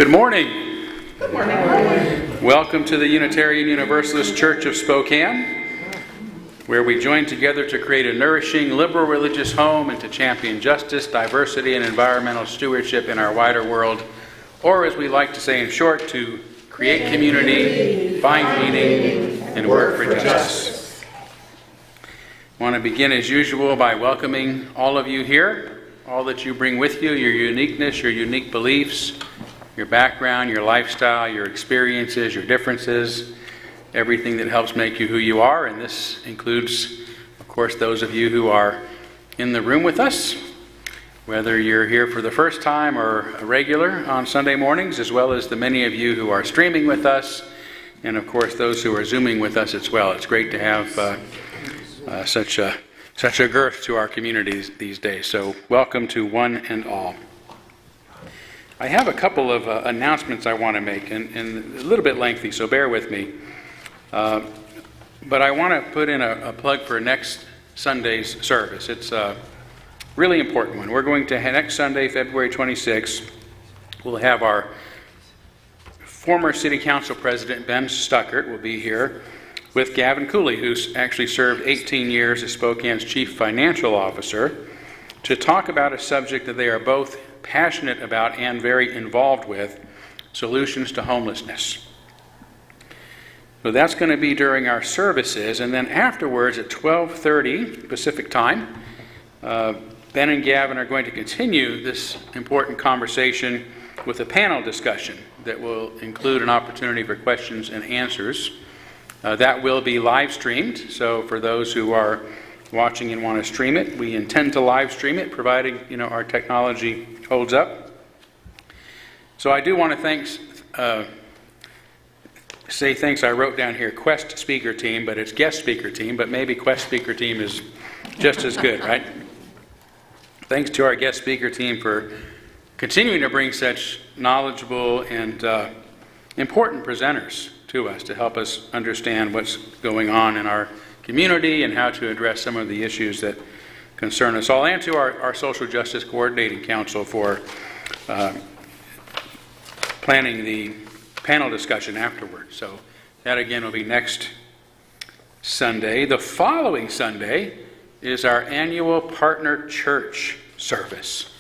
Good morning. Good morning. Welcome to the Unitarian Universalist Church of Spokane, where we join together to create a nourishing, liberal religious home and to champion justice, diversity, and environmental stewardship in our wider world, or as we like to say in short, to create community, find meaning, and work for justice. I want to begin as usual by welcoming all of you here, all that you bring with you, your uniqueness, your unique beliefs, your background, your lifestyle, your experiences, your differences, everything that helps make you who you are. And this includes, of course, those of you who are in the room with us, whether you're here for the first time or a regular on Sunday mornings, as well as the many of you who are streaming with us, and of course those who are Zooming with us as well. It's great to have such a girth to our communities these days. So welcome to one and all. I have a couple of announcements I want to make, and a little bit lengthy, so bear with me. But I want to put in a plug for next Sunday's service. It's a really important one. We're going to, next Sunday, February 26th, we'll have our former City Council President, Ben Stuckert, will be here with Gavin Cooley, who's actually served 18 years as Spokane's Chief Financial Officer, to talk about a subject that they are both passionate about and very involved with, solutions to homelessness. So that's going to be during our services, and then afterwards at 12:30 Pacific time, Ben and Gavin are going to continue this important conversation with a panel discussion that will include an opportunity for questions and answers. That will be live streamed, so for those who are watching and want to stream it, we intend to live stream it, providing our technology holds up. So I do want to say thanks. I wrote down here Quest speaker team, but it's guest speaker team, but maybe Quest speaker team is just as good, right? Thanks to our guest speaker team for continuing to bring such knowledgeable and important presenters to us to help us understand what's going on in our community and how to address some of the issues that concern us all, and to our Social Justice Coordinating Council for planning the panel discussion afterwards. So that again will be next Sunday. The following Sunday is our annual Partner Church service,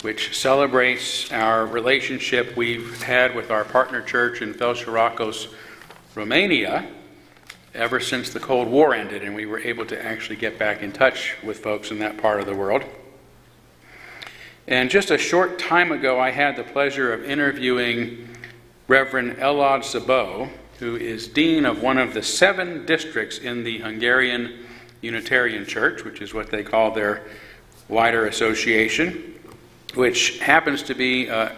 which celebrates our relationship we've had with our partner church in Felșaracos, Romania, ever since the Cold War ended and we were able to actually get back in touch with folks in that part of the world. And just a short time ago, I had the pleasure of interviewing Reverend Elad Szabó, who is dean of one of the 7 districts in the Hungarian Unitarian Church, which is what they call their wider association, which happens to be the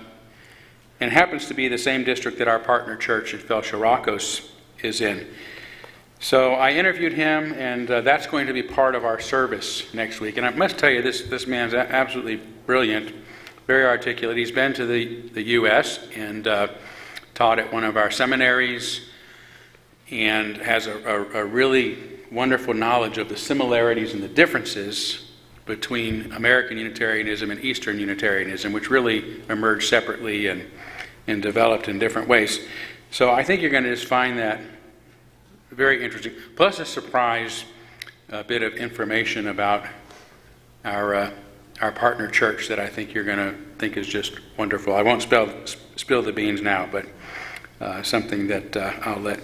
same district that our partner church in Felșaracos is in. So I interviewed him, and that's going to be part of our service next week. And I must tell you, this man's absolutely brilliant, very articulate. He's been to the U.S. and taught at one of our seminaries, and has a really wonderful knowledge of the similarities and the differences between American Unitarianism and Eastern Unitarianism, which really emerged separately and developed in different ways. So I think you're going to just find that very interesting, plus a surprise bit of information about our partner church that I think you're going to think is just wonderful. I won't spill the beans now, but something that I'll let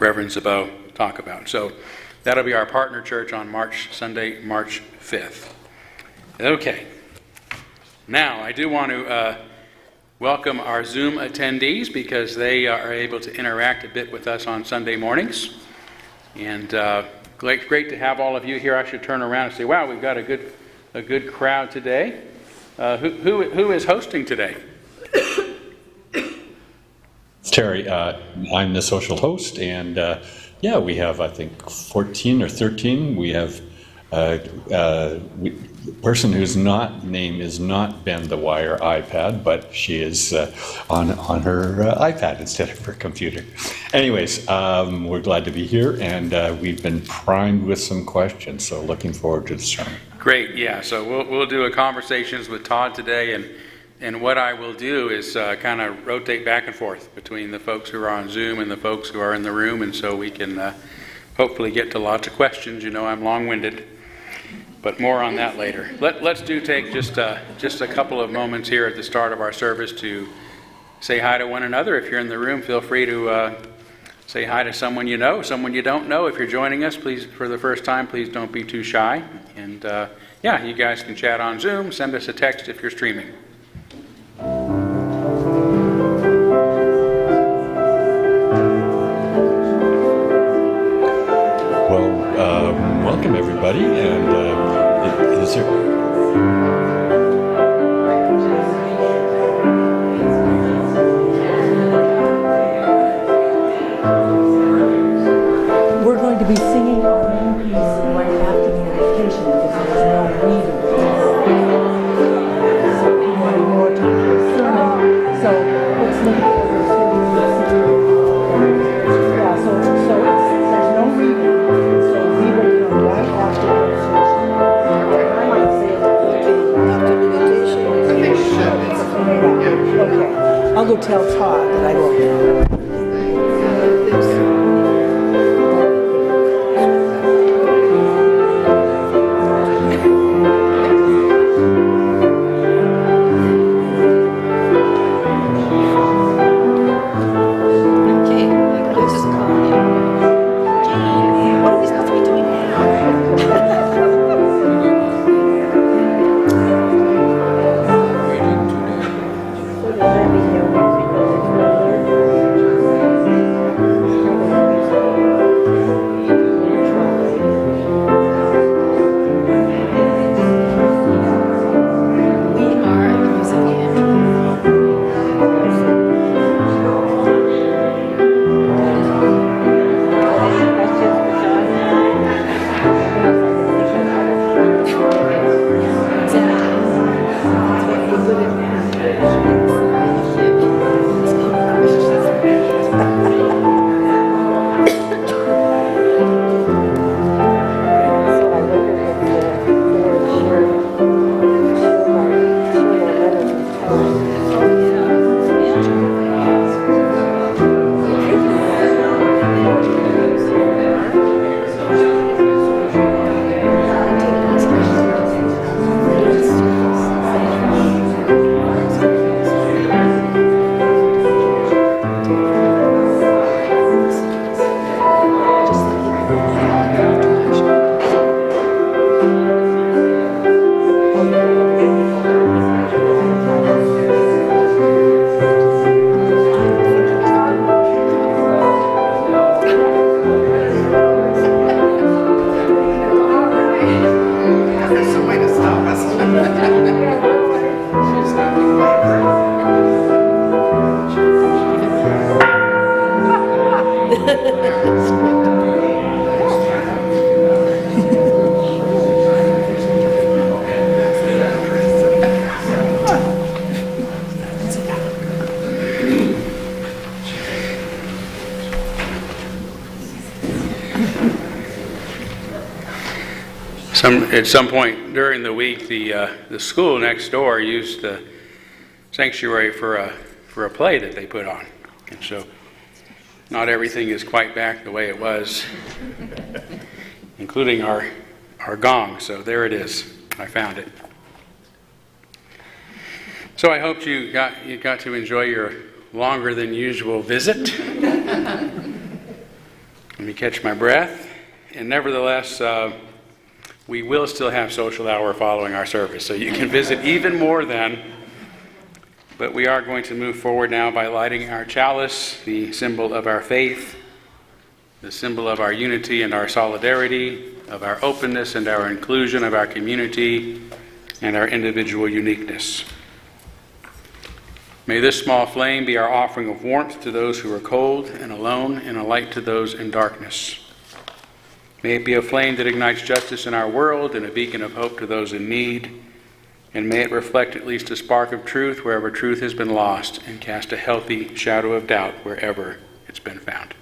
Reverend Szabó talk about. So that'll be our partner church on Sunday, March 5th. Okay. Now, I do want to welcome our Zoom attendees, because they are able to interact a bit with us on Sunday mornings. And great to have all of you here. I should turn around and say, wow, we've got a good crowd today. Who is hosting today? Terry, I'm the social host, and we have, I think, 14 or 13. We have the person whose name is not Ben the Wire iPad, but she is on her iPad instead of her computer. Anyways, we're glad to be here, and we've been primed with some questions, so looking forward to the sermon. Great, yeah. So we'll do a conversations with Todd today, And what I will do is kind of rotate back and forth between the folks who are on Zoom and the folks who are in the room, and so we can hopefully get to lots of questions. You know, I'm long-winded, but more on that later. Let's take just a couple of moments here at the start of our service to say hi to one another. If you're in the room, feel free to say hi to someone you know, someone you don't know. If you're joining us, please, for the first time, please don't be too shy. And yeah, you guys can chat on Zoom. Send us a text if you're streaming. Welcome everybody, and is there... We're going to be singing our main piece right after the invocation because there's no reading. So we want more time for the sermon. So let's look at the yeah, so there's no reading. So we will come right after the invocation. I might say it after meditation. Okay. I'll go tell Todd that I will. At some point during the week, the school next door used the sanctuary for a play that they put on, and so not everything is quite back the way it was, including our gong. So there it is. I found it. So I hope you got to enjoy your longer than usual visit. Let me catch my breath. And nevertheless, we will still have social hour following our service, so you can visit even more then. But we are going to move forward now by lighting our chalice, the symbol of our faith, the symbol of our unity and our solidarity, of our openness and our inclusion of our community, and our individual uniqueness. May this small flame be our offering of warmth to those who are cold and alone, and a light to those in darkness. May it be a flame that ignites justice in our world and a beacon of hope to those in need. And may it reflect at least a spark of truth wherever truth has been lost, and cast a healthy shadow of doubt wherever it's been found.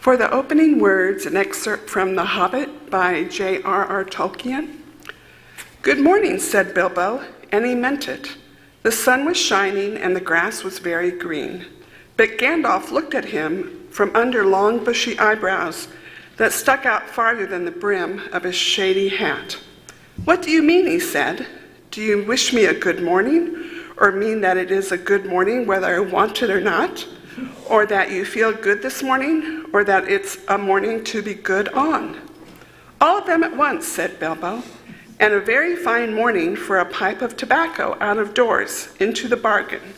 For the opening words, an excerpt from The Hobbit by J.R.R. Tolkien. "Good morning," said Bilbo, and he meant it. The sun was shining and the grass was very green. But Gandalf looked at him from under long bushy eyebrows that stuck out farther than the brim of his shady hat. "What do you mean?" he said. "Do you wish me a good morning, or mean that it is a good morning whether I want it or not? Or that you feel good this morning, or that it's a morning to be good on?" "All of them at once," said Bilbo, "and a very fine morning for a pipe of tobacco out of doors, into the bargain."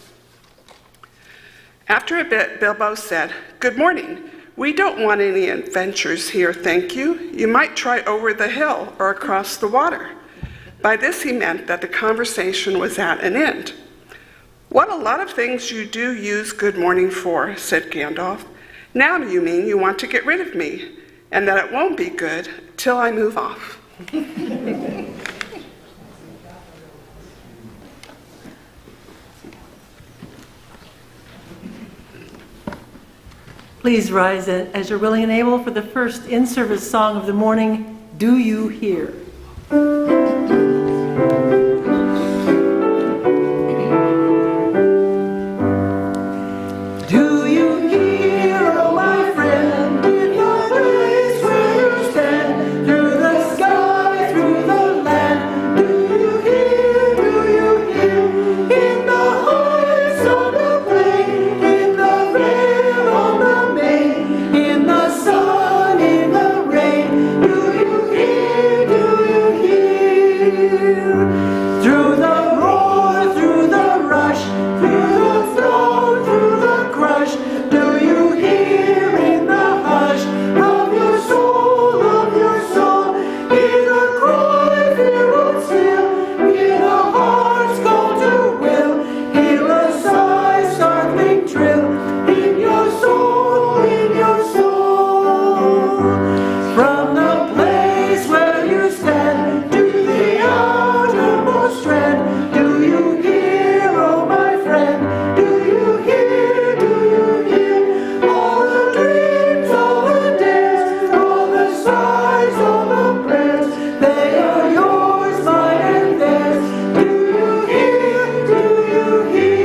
After a bit, Bilbo said, "Good morning. We don't want any adventures here, thank you. You might try over the hill or across the water." By this he meant that the conversation was at an end. "What a lot of things you do use good morning for," said Gandalf. "Now you mean you want to get rid of me, and that it won't be good till I move off." Please rise as you're willing and able for the first in-service song of the morning, "Do You Hear?" Do you hear, oh my friend, in the place where you stand, through the sky, through the land? Do you hear, in the heights on the plain, in the vale on the main, in the sun, in the rain? Do you hear, through the roar, through the rush, through the flow, through the crush? Do you hear in the hush of your soul, hear the cry, fear hold still, hear the heart's call to will, hear a sigh, startling trill, in your soul, from the place where you stand to the outermost strand. Do you hear, oh my friend? Do you hear, all the dreams, all the dares, all the sighs, all the prayers? They are yours, mine and theirs. Do you hear,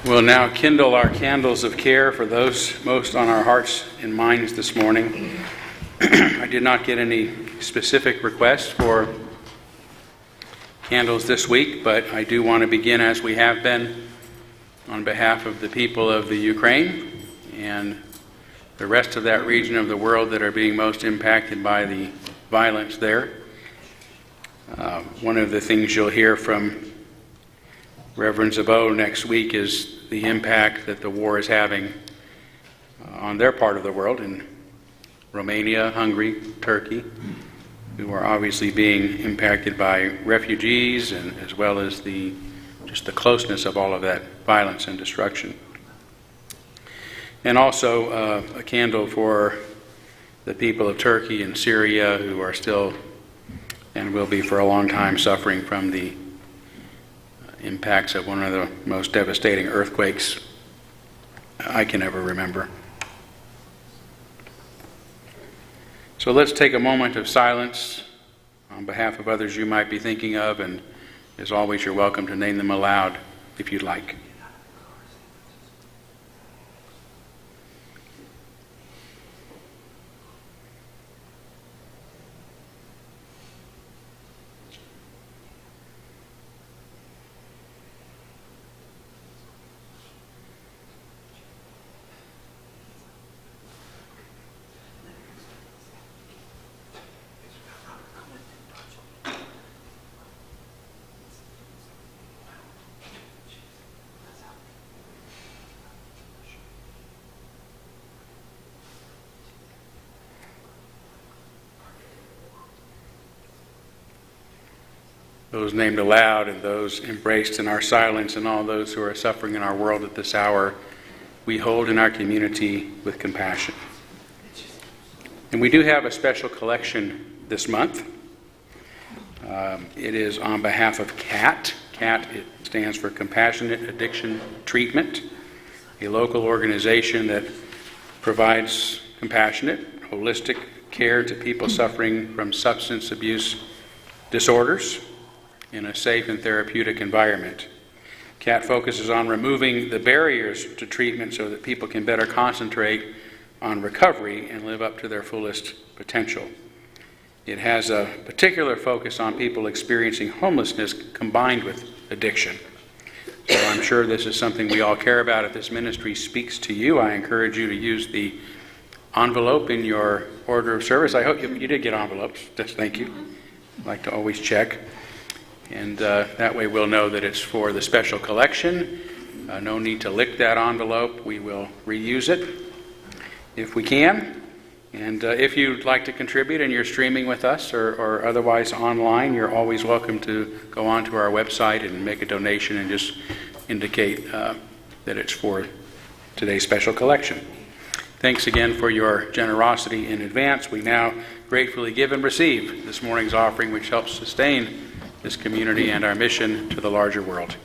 We'll now kindle our candles of care for those most on our hearts and minds this morning. I did not get any specific requests for candles this week, but I do want to begin, as we have been, on behalf of the people of the Ukraine and the rest of that region of the world that are being most impacted by the violence there. One of the things you'll hear from Reverend Zabot next week is the impact that the war is having on their part of the world, in Romania, Hungary, Turkey, who are obviously being impacted by refugees, and as well as just the closeness of all of that violence and destruction. And also a candle for the people of Turkey and Syria, who are still and will be for a long time suffering from the impacts of one of the most devastating earthquakes I can ever remember. So let's take a moment of silence on behalf of others you might be thinking of, and as always, you're welcome to name them aloud if you'd like. Those named aloud and those embraced in our silence, and all those who are suffering in our world at this hour, we hold in our community with compassion. And we do have a special collection this month. It is on behalf of Kat. Kat stands for Compassionate Addiction Treatment, a local organization that provides compassionate, holistic care to people suffering from substance abuse disorders in a safe and therapeutic environment. CAT focuses on removing the barriers to treatment so that people can better concentrate on recovery and live up to their fullest potential. It has a particular focus on people experiencing homelessness combined with addiction. So I'm sure this is something we all care about. If this ministry speaks to you, I encourage you to use the envelope in your order of service. I hope you did get envelopes. Just thank you. I like to always check. And that way we'll know that it's for the special collection. No need to lick that envelope. We will reuse it if we can. And if you'd like to contribute and you're streaming with us or otherwise online, you're always welcome to go onto our website and make a donation and just indicate that it's for today's special collection. Thanks again for your generosity in advance. We now gratefully give and receive this morning's offering, which helps sustain this community and our mission to the larger world.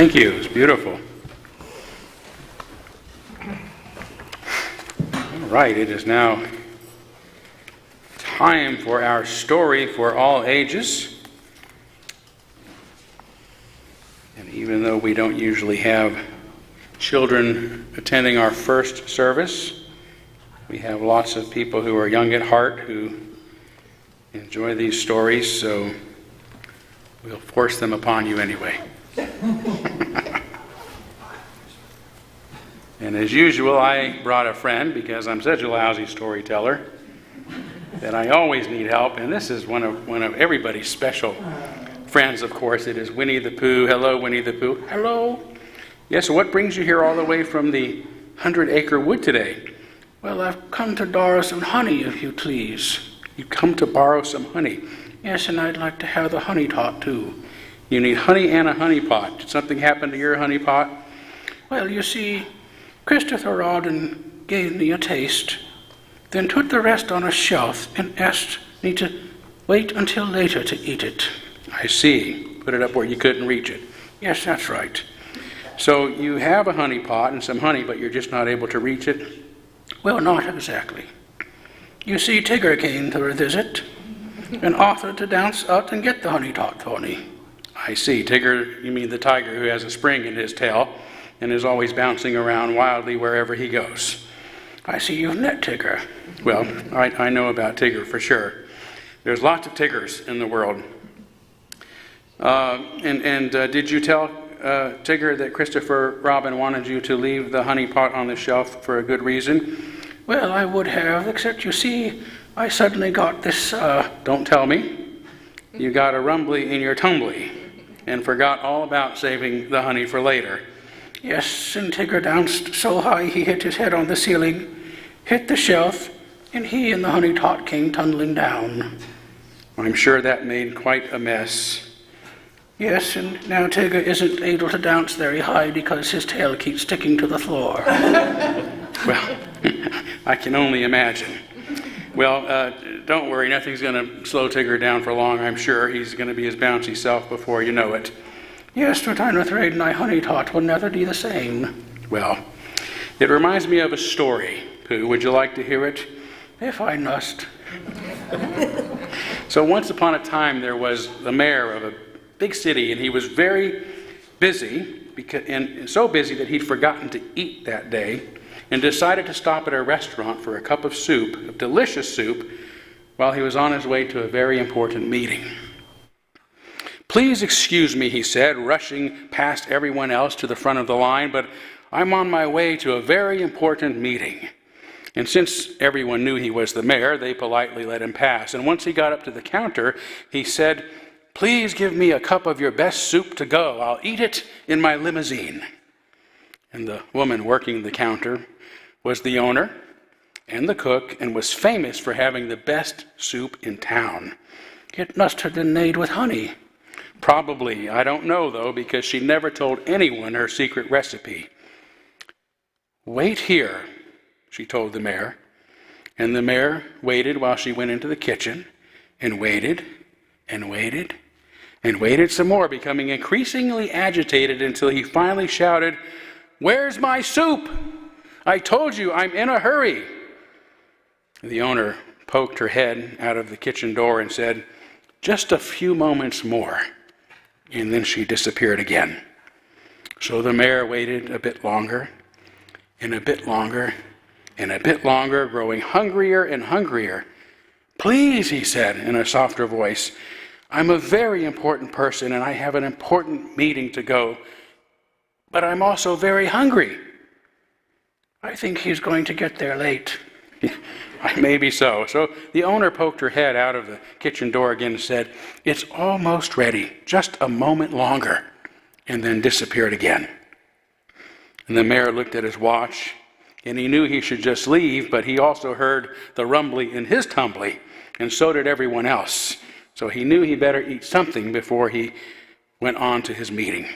Thank you. It's beautiful. All right, it is now time for our story for all ages. And even though we don't usually have children attending our first service, we have lots of people who are young at heart who enjoy these stories, so we'll force them upon you anyway. And as usual, I brought a friend because I'm such a lousy storyteller that I always need help. And this is one of everybody's special friends, of course. It is Winnie the Pooh. Hello, Winnie the Pooh. Hello. Yes, so what brings you here all the way from the 100-acre wood today? Well, I've come to borrow some honey, if you please. You come to borrow some honey? Yes, and I'd like to have the honey pot too. You need honey and a honey pot. Did something happen to your honey pot? Well, you see, Christopher Auden gave me a taste, then put the rest on a shelf and asked me to wait until later to eat it. I see. Put it up where you couldn't reach it. Yes, that's right. So you have a honey pot and some honey, but you're just not able to reach it? Well, not exactly. You see, Tigger came to her visit and offered to dance out and get the honey pot for me. I see. Tigger, you mean the tiger who has a spring in his tail and is always bouncing around wildly wherever he goes. I see you've met Tigger. Well, I know about Tigger for sure. There's lots of Tiggers in the world. Did you tell Tigger that Christopher Robin wanted you to leave the honey pot on the shelf for a good reason? Well, I would have, except you see, I suddenly got this, don't tell me, you got a rumbly in your tumbly and forgot all about saving the honey for later. Yes, and Tigger bounced so high he hit his head on the ceiling, hit the shelf, and he and the honey tot came tumbling down. I'm sure that made quite a mess. Yes, and now Tigger isn't able to dance very high because his tail keeps sticking to the floor. Well, I can only imagine. Well, don't worry, nothing's going to slow Tigger down for long, I'm sure. He's going to be his bouncy self before you know it. Yes, but I'm afraid my honey tot will never be the same. Well, it reminds me of a story. Pooh, would you like to hear it? If I must. So once upon a time, there was the mayor of a big city, and he was very busy, and so busy that he'd forgotten to eat that day, and decided to stop at a restaurant for a cup of soup, of delicious soup, while he was on his way to a very important meeting. Please excuse me, he said, rushing past everyone else to the front of the line, but I'm on my way to a very important meeting. And since everyone knew he was the mayor, they politely let him pass. And once he got up to the counter, he said, please give me a cup of your best soup to go. I'll eat it in my limousine. And the woman working the counter was the owner and the cook and was famous for having the best soup in town. It must have been made with honey. Probably. I don't know, though, because she never told anyone her secret recipe. Wait here, she told the mayor. And the mayor waited while she went into the kitchen and waited and waited and waited some more, becoming increasingly agitated until he finally shouted, "Where's my soup? I told you I'm in a hurry." The owner poked her head out of the kitchen door and said, "Just a few moments more." And then she disappeared again. So the mayor waited a bit longer, and a bit longer, and a bit longer, growing hungrier and hungrier. "Please," he said in a softer voice, "I'm a very important person and I have an important meeting to go, but I'm also very hungry." I think he's going to get there late. Maybe so. So the owner poked her head out of the kitchen door again and said, "It's almost ready, just a moment longer," and then disappeared again. And the mayor looked at his watch, and he knew he should just leave, but he also heard the rumbly in his tumbly, and so did everyone else. So he knew he better eat something before he went on to his meeting.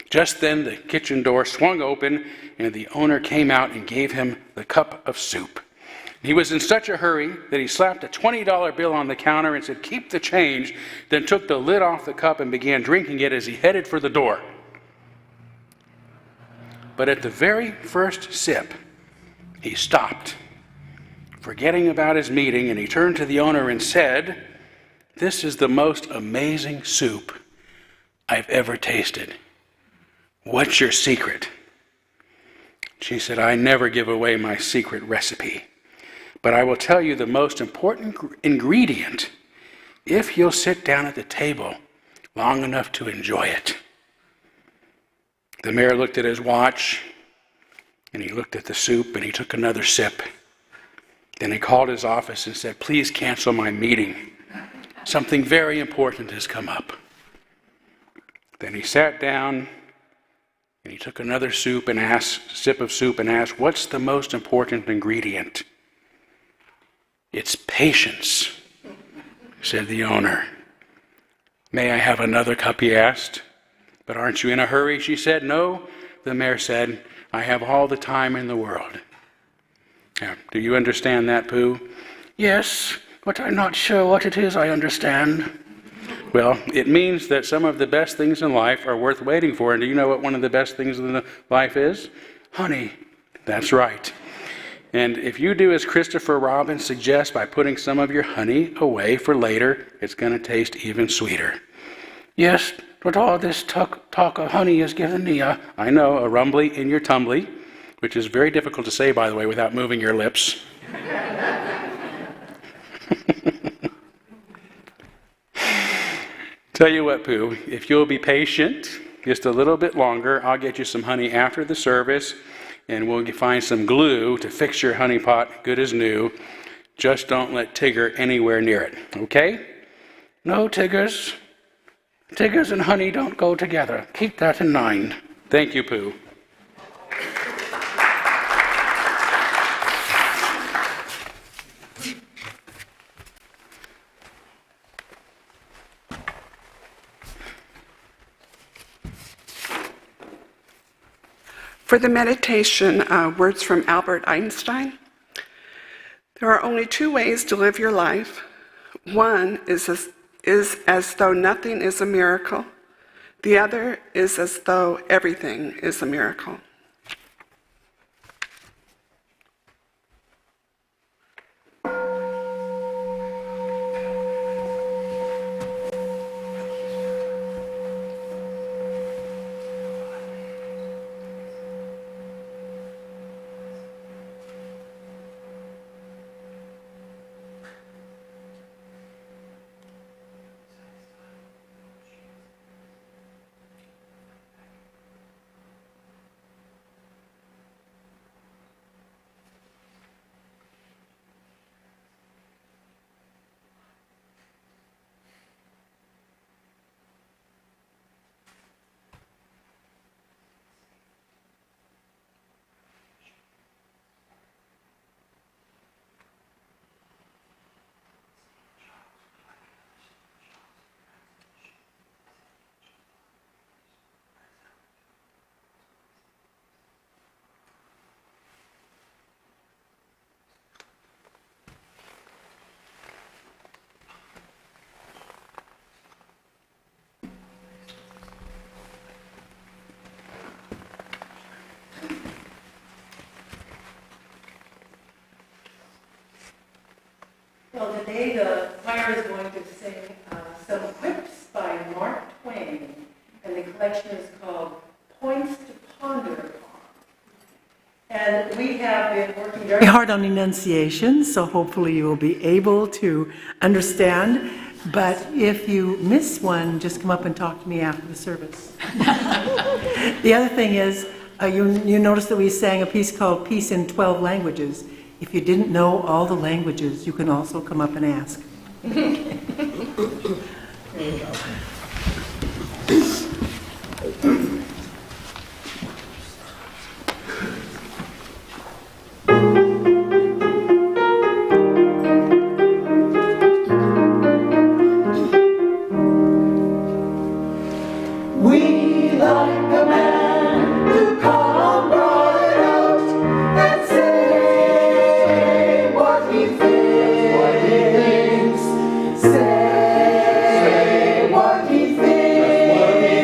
Just then the kitchen door swung open, and the owner came out and gave him the cup of soup. He was in such a hurry that he slapped a $20 bill on the counter and said, "Keep the change," then took the lid off the cup and began drinking it as he headed for the door. But at the very first sip, he stopped, forgetting about his meeting, and he turned to the owner and said, "This is the most amazing soup I've ever tasted. What's your secret?" She said, "I never give away my secret recipe, but I will tell you the most important ingredient if you'll sit down at the table long enough to enjoy it." The mayor looked at his watch, and he looked at the soup, and he took another sip. Then he called his office and said, "Please cancel my meeting. Something very important has come up." Then he sat down, and he took another sip of soup and asked, "What's the most important ingredient?" "It's patience," said the owner. "May I have another cup?" he asked. "But aren't you in a hurry?" she said. "No," the mayor said, "I have all the time in the world." Yeah. Do you understand that, Pooh? Yes, but I'm not sure what it is I understand. Well, it means that some of the best things in life are worth waiting for. And do you know what one of the best things in life is? Honey. That's right. And if you do as Christopher Robin suggests by putting some of your honey away for later, it's going to taste even sweeter. Yes, but all this talk of honey has given me a rumbly in your tumbly, which is very difficult to say, by the way, without moving your lips. Tell you what, Pooh, if you'll be patient just a little bit longer, I'll get you some honey after the service, and we'll find some glue to fix your honey pot good as new. Just don't let Tigger anywhere near it, okay? No, Tiggers. Tiggers and honey don't go together. Keep that in mind. Thank you, Pooh. For the meditation, words from Albert Einstein. There are only two ways to live your life. One is as though nothing is a miracle. The other is as though everything is a miracle. Well, today the choir is going to sing some quips by Mark Twain, and the collection is called Points to Ponder Upon. And we have been working very hard on enunciation, so hopefully you will be able to understand. But if you miss one, just come up and talk to me after the service. The other thing is, you notice that we sang a piece called Peace in 12 Languages. If you didn't know all the languages, you can also come up and ask. There you go. We like a man to come right out and say what he thinks. Say what he thinks.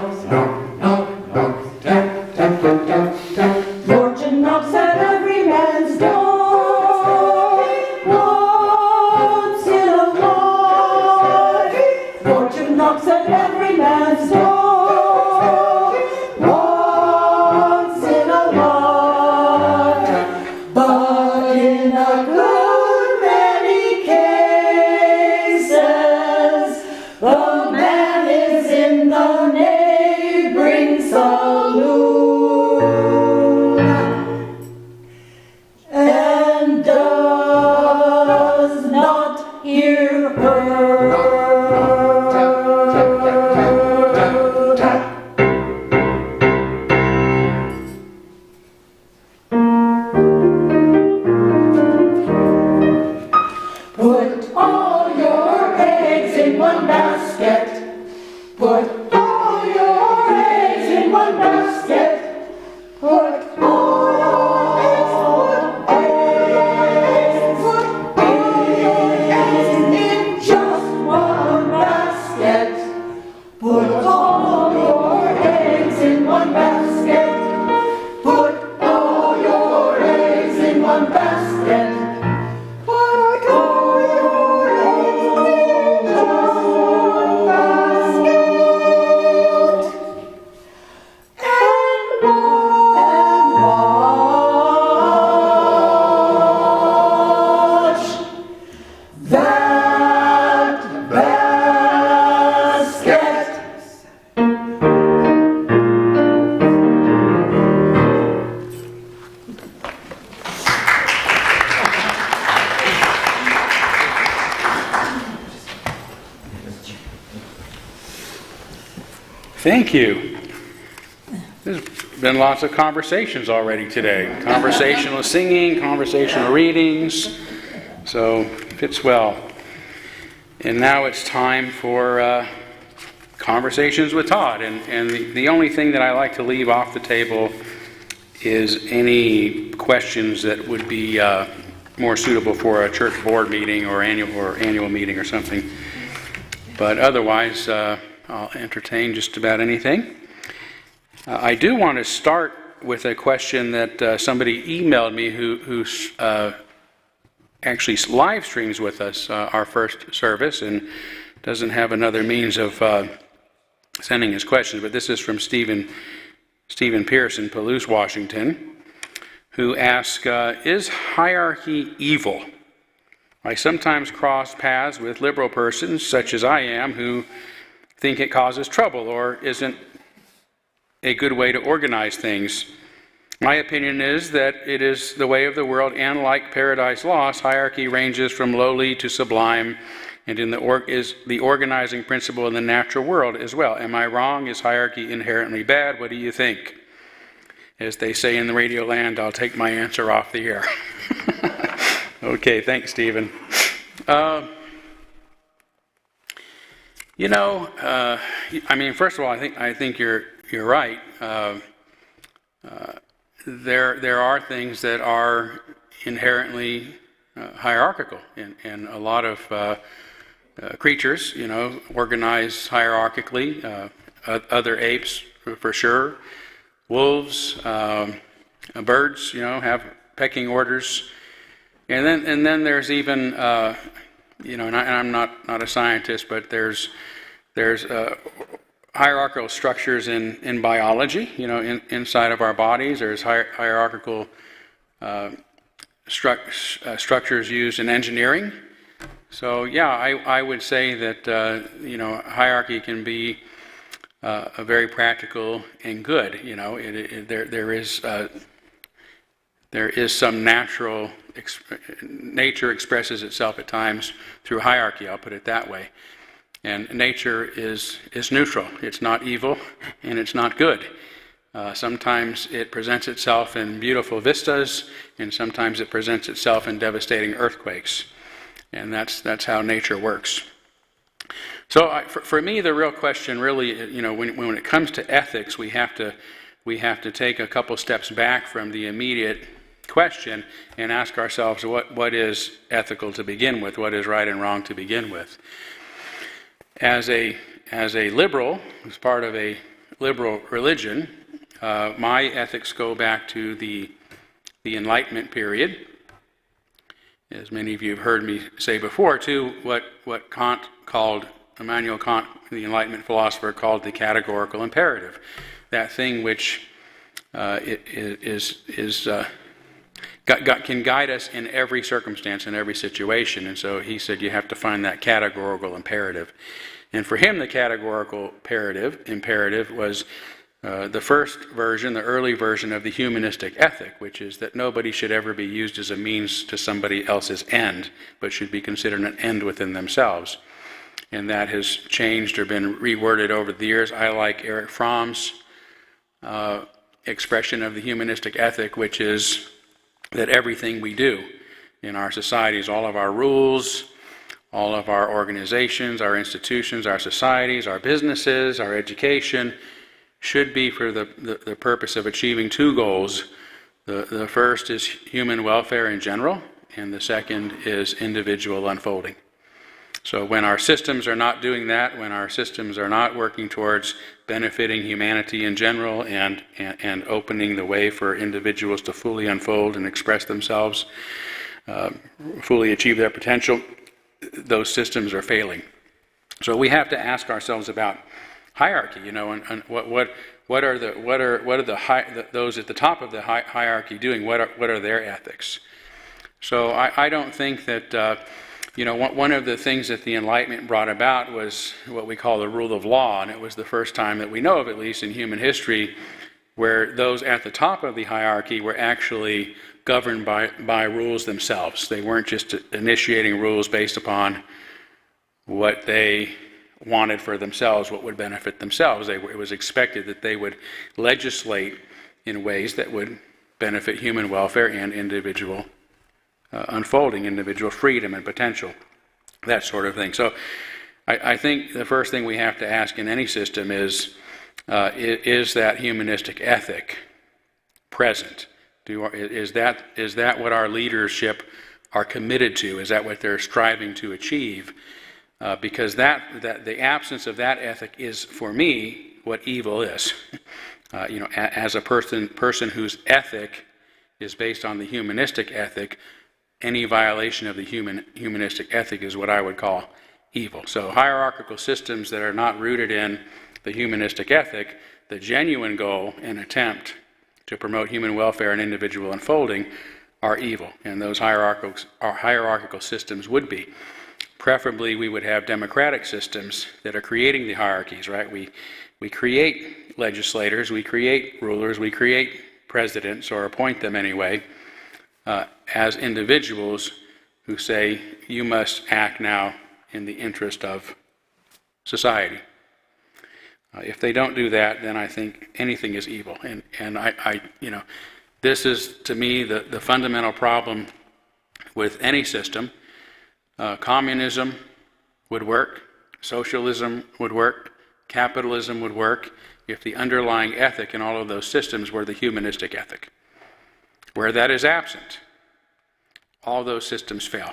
knocks, knock, knock, knock, tap, tap, tap, tap, tap. Fortune knocks at every man's door. Once in a life, fortune knocks at every man's door. Once in a life, but in a good many cases, the man is in the neighboring saloon and does not hear her. Put all your eggs in one basket. Put all your eggs in one basket. Put all your eggs in just one basket. Put all your eggs in one basket. Put all your eggs in one basket. Put all your eggs in just one basket. And watch that basket. Thank you. There's been lots of conversations already today. Conversational singing, conversational readings, so fits well. And now it's time for conversations with Todd. And the only thing that I like to leave off the table is any questions that would be more suitable for a church board meeting or annual meeting or something. But otherwise, I'll entertain just about anything. I do want to start with a question that somebody emailed me who actually live streams with us our first service and doesn't have another means of sending his questions. But this is from Stephen Pierce in Palouse, Washington, who asks, is hierarchy evil? I sometimes cross paths with liberal persons, such as I am, who think it causes trouble or isn't a good way to organize things. My opinion is that it is the way of the world, and like Paradise Lost, hierarchy ranges from lowly to sublime, and is the organizing principle in the natural world as well. Am I wrong? Is hierarchy inherently bad? What do you think? As they say in the radio land, I'll take my answer off the air. Okay, thanks, Stephen. First of all, I think you're right. There are things that are inherently hierarchical, and a lot of creatures, organize hierarchically. Other apes, for sure. Wolves, birds, have pecking orders. And then there's even, and I'm not a scientist, but there's hierarchical structures in biology, inside of our bodies. There's hierarchical structures used in engineering. So yeah, I would say that hierarchy can be a very practical and good. There is some natural nature expresses itself at times through hierarchy. I'll put it that way. And nature is neutral. It's not evil and it's not good. Sometimes it presents itself in beautiful vistas, and sometimes it presents itself in devastating earthquakes. And that's how nature works. So for me, the real question really, when it comes to ethics, we have to take a couple steps back from the immediate question and ask ourselves what is ethical to begin with, what is right and wrong to begin with. As a liberal, as part of a liberal religion. My ethics go back to the Enlightenment period. As many of you have heard me say before, too, what Kant called, Immanuel Kant, the Enlightenment philosopher, called the categorical imperative. That thing which can guide us in every circumstance, in every situation. And so he said you have to find that categorical imperative. And for him, the categorical imperative was the first version, the early version of the humanistic ethic, which is that nobody should ever be used as a means to somebody else's end, but should be considered an end within themselves. And that has changed or been reworded over the years. I like Erich Fromm's expression of the humanistic ethic, which is that everything we do in our societies, all of our rules, all of our organizations, our institutions, our societies, our businesses, our education, should be for the purpose of achieving two goals. The first is human welfare in general, and the second is individual unfolding. So when our systems are not doing that, when our systems are not working towards benefiting humanity in general and opening the way for individuals to fully unfold and express themselves, fully achieve their potential, those systems are failing. So we have to ask ourselves about hierarchy, and what are those at the top of the hierarchy doing? What are their ethics? So I don't think that one of the things that the Enlightenment brought about was what we call the rule of law, and it was the first time that we know of, at least in human history, where those at the top of the hierarchy were actually governed by rules themselves. They weren't just initiating rules based upon what they wanted for themselves, what would benefit themselves. It was expected that they would legislate in ways that would benefit human welfare and individual unfolding, individual freedom and potential, that sort of thing. So I think the first thing we have to ask in any system is that humanistic ethic present? Is that what our leadership are committed to? Is that what they're striving to achieve? Because that the absence of that ethic is, for me, what evil is. As a person whose ethic is based on the humanistic ethic, any violation of the humanistic ethic is what I would call evil. So hierarchical systems that are not rooted in the humanistic ethic, the genuine goal and attempt to promote human welfare and individual unfolding, are evil. And those hierarchical systems would be. Preferably, we would have democratic systems that are creating the hierarchies, right? We create legislators, we create rulers, we create presidents, or appoint them anyway, as individuals who say, you must act now in the interest of society. If they don't do that, then I think anything is evil. And I this is, to me, the fundamental problem with any system. Communism would work, socialism would work, capitalism would work, if the underlying ethic in all of those systems were the humanistic ethic. Where that is absent, all those systems fail.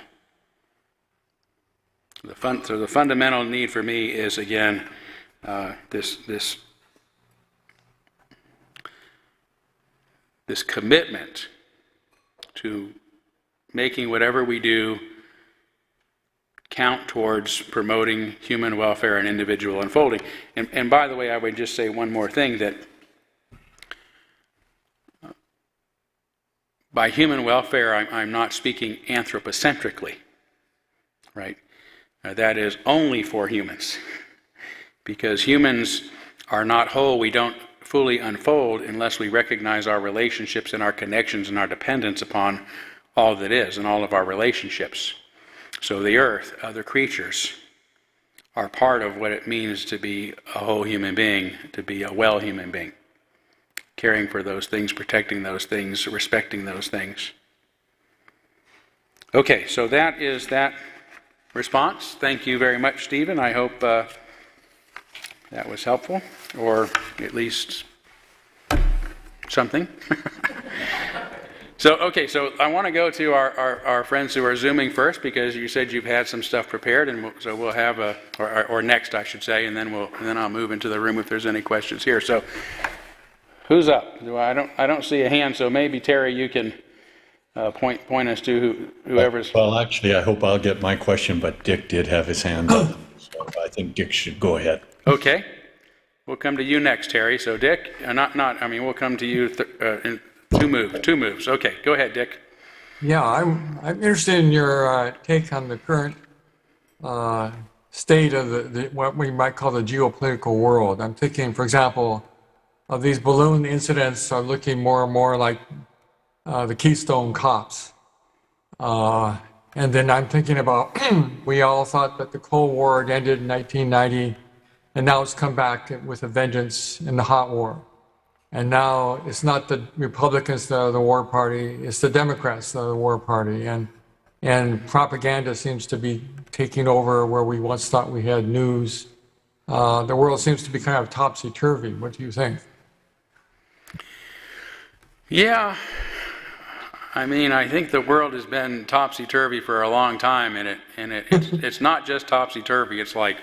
So the fundamental need for me is, again, this commitment to making whatever we do count towards promoting human welfare and individual unfolding. And by the way, I would just say one more thing, that by human welfare, I'm not speaking anthropocentrically, right? That is only for humans. Because humans are not whole, we don't fully unfold unless we recognize our relationships and our connections and our dependence upon all that is and all of our relationships. So the earth, other creatures, are part of what it means to be a whole human being, to be a well human being. Caring for those things, protecting those things, respecting those things. Okay, so that is that response. Thank you very much, Stephen. I hope that was helpful, or at least something. So I want to go to our friends who are Zooming first, because you said you've had some stuff prepared, and so we'll have or next, I should say, and then I'll move into the room if there's any questions here. So who's up? I don't see a hand, so maybe Terry, you can point us to whoever's. Well, actually, I hope I'll get my question, but Dick did have his hand up, so I think Dick should go ahead. Okay, we'll come to you next, Terry. So Dick, we'll come to you in two moves. Okay, go ahead, Dick. Yeah, I'm interested in your take on the current state of the what we might call the geopolitical world. I'm thinking, for example, of these balloon incidents are looking more and more like the Keystone Cops. And then I'm thinking about, we all thought that the Cold War had ended in 1990, and now it's come back with a vengeance in the hot war. And now it's not the Republicans that are the war party, it's the Democrats that are the war party. And propaganda seems to be taking over where we once thought we had news. The world seems to be kind of topsy-turvy. What do you think? Yeah, I think the world has been topsy-turvy for a long time, and it's not just topsy-turvy, it's like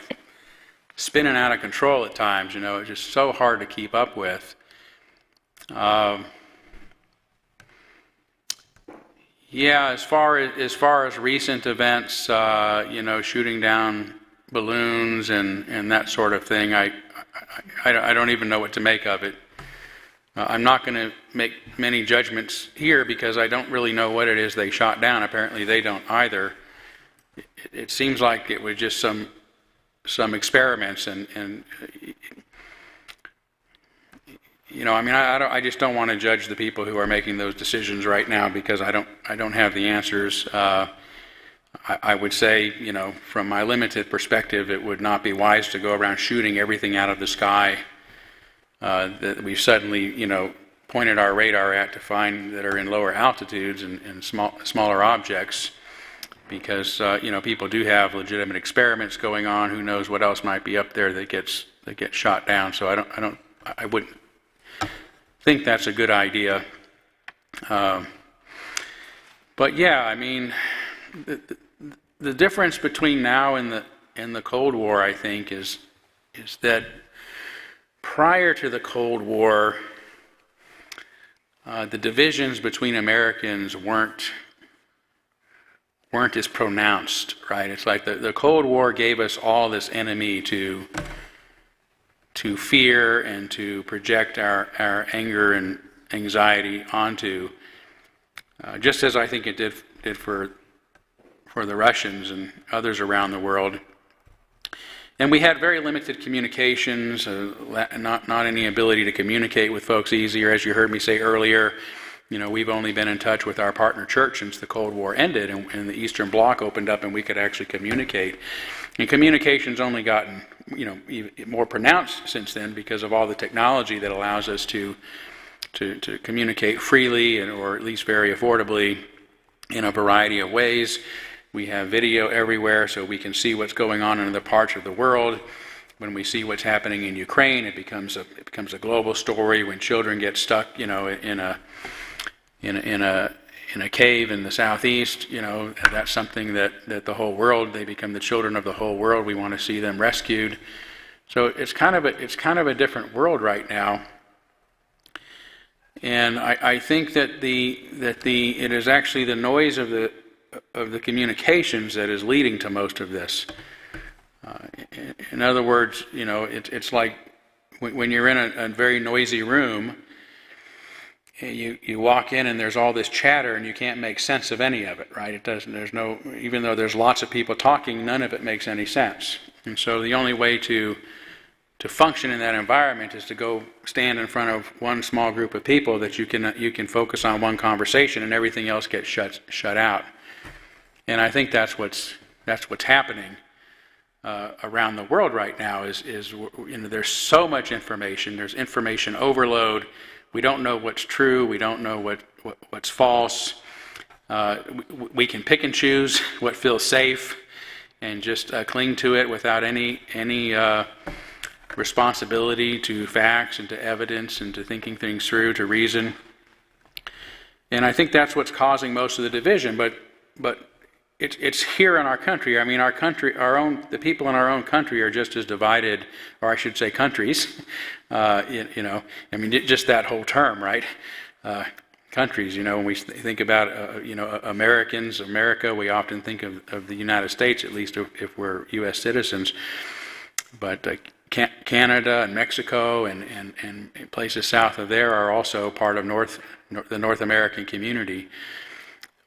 spinning out of control at times, it's just so hard to keep up with. Yeah, as far as recent events, shooting down balloons and that sort of thing, I don't even know what to make of it. I'm not going to make many judgments here because I don't really know what it is they shot down. Apparently they don't either. It seems like it was just some experiments and I just don't want to judge the people who are making those decisions right now because I don't have the answers. I would say, from my limited perspective, it would not be wise to go around shooting everything out of the sky that we suddenly, pointed our radar at to find that are in lower altitudes and smaller objects, because people do have legitimate experiments going on. Who knows what else might be up there that gets shot down? So I wouldn't think that's a good idea. But yeah, the difference between now and the Cold War, I think, is that prior to the Cold War, the divisions between Americans weren't as pronounced, right? It's like the Cold War gave us all this enemy to fear and to project our anger and anxiety onto, just as I think it did for the Russians and others around the world. And we had very limited communications, not any ability to communicate with folks easier. As you heard me say earlier, we've only been in touch with our partner church since the Cold War ended and the Eastern Bloc opened up and we could actually communicate. And communication's only gotten, more pronounced since then because of all the technology that allows us to communicate freely or at least very affordably in a variety of ways. We have video everywhere, so we can see what's going on in other parts of the world. When we see what's happening in Ukraine, it becomes a global story. When children get stuck, in a cave in the southeast, that's something that the whole world, they become the children of the whole world. We want to see them rescued. So it's kind of a different world right now. And I think that it is actually the noise of the communications that is leading to most of this. In other words, it's like when you're in a very noisy room, you walk in and there's all this chatter and you can't make sense of any of it, right? Even though there's lots of people talking, none of it makes any sense. And so the only way to function in that environment is to go stand in front of one small group of people that you can focus on one conversation and everything else gets shut out. And I think that's what's happening around the world right now. Is there's so much information. There's information overload. We don't know what's true. We don't know what's false. We can pick and choose what feels safe, and just cling to it without any responsibility to facts and to evidence and to thinking things through, to reason. And I think that's what's causing most of the division, but it's here in our country. I mean, the people in our own country are just as divided, or I should say countries, just that whole term, right? Countries, when we think about, America, we often think of the United States, at least if we're U.S. citizens. But Canada and Mexico and places south of there are also part of the North American community.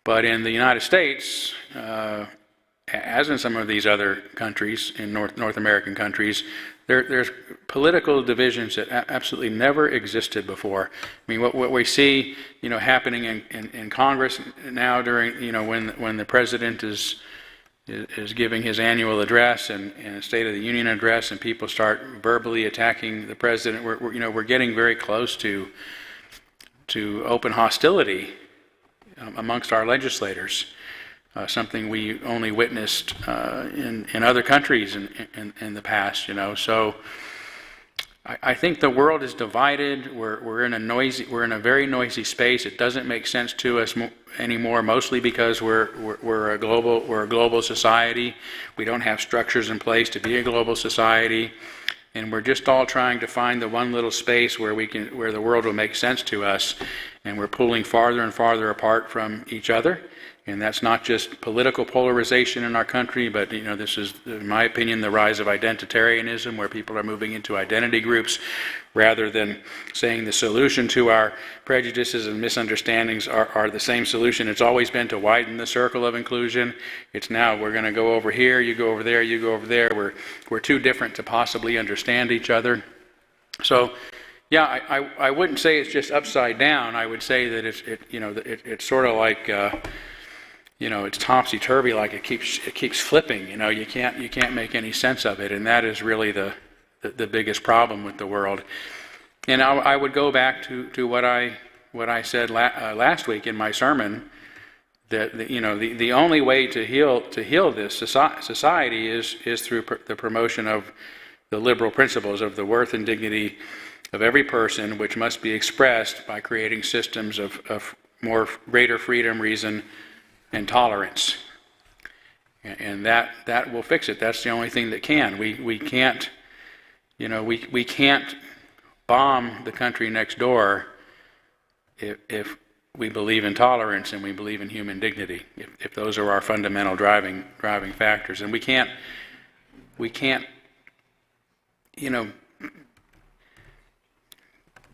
But in the United States, as in some of these other countries, in North American countries, there's political divisions that absolutely never existed before. I mean, what we see, happening in Congress now during, when the president is giving his annual address and a State of the Union address, and people start verbally attacking the president, we're getting very close to open hostility amongst our legislators. Something we only witnessed in other countries in the past, So I think the world is divided. We're in a very noisy space. It doesn't make sense to us anymore, mostly because we're a global society. We don't have structures in place to be a global society, and we're just all trying to find the one little space where the world will make sense to us, and we're pulling farther and farther apart from each other. And that's not just political polarization in our country, but this is, in my opinion, the rise of identitarianism, where people are moving into identity groups rather than saying the solution to our prejudices and misunderstandings are the same solution it's always been, to widen the circle of inclusion. It's now we're going to go over here, you go over there, you go over there. We're too different to possibly understand each other. So, yeah, I wouldn't say it's just upside down. I would say that it's sort of like. It's topsy-turvy, like it keeps flipping. You can't make any sense of it, and that is really the biggest problem with the world. And I would go back to what I said last week in my sermon, that the only way to heal this society is through the promotion of the liberal principles of the worth and dignity of every person, which must be expressed by creating systems of greater freedom, reason, and tolerance, and that will fix it. That's the only thing that can. We can't, we can't bomb the country next door if we believe in tolerance and we believe in human dignity. If those are our fundamental driving factors, and we can't,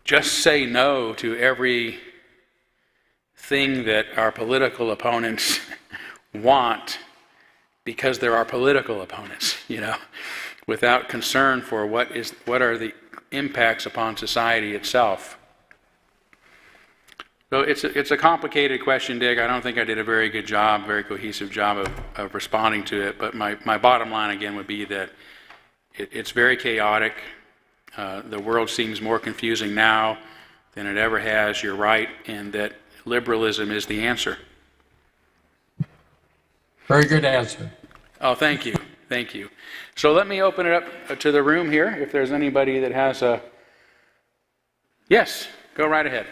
just say no to every thing that our political opponents want because they're our political opponents, without concern for what are the impacts upon society itself. So it's a complicated question, Dick. I don't think I did a very good job, very cohesive job of responding to it, but my bottom line again would be that it's very chaotic. The world seems more confusing now than it ever has, you're right, and that liberalism is the answer. Very good answer. Oh, thank you. Thank you. So let me open it up to the room here. If there's anybody that has a... Yes, go right ahead.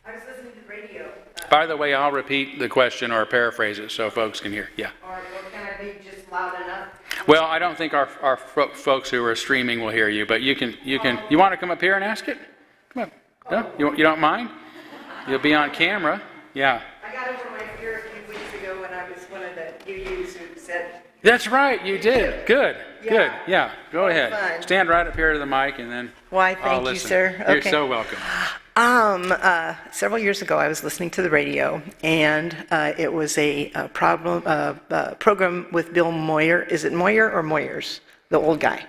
I was listening to the radio. By the way, I'll repeat the question or paraphrase it so folks can hear. Yeah. Or can I be just loud enough? Well, I don't think our folks who are streaming will hear you, but you want to come up here and ask it? Come on. No? You don't mind? You'll be on camera. Yeah. I got over my fear a few weeks ago when I was one of the UUs who said... That's right, you did. Good, good. Yeah. Yeah, go ahead. Fun. Stand right up here to the mic and then Why, I'll thank you, listen. sir. You're Okay. so welcome. Several years ago, I was listening to the radio, and it was a program with Bill Moyer. Is it Moyer or Moyers? The old guy.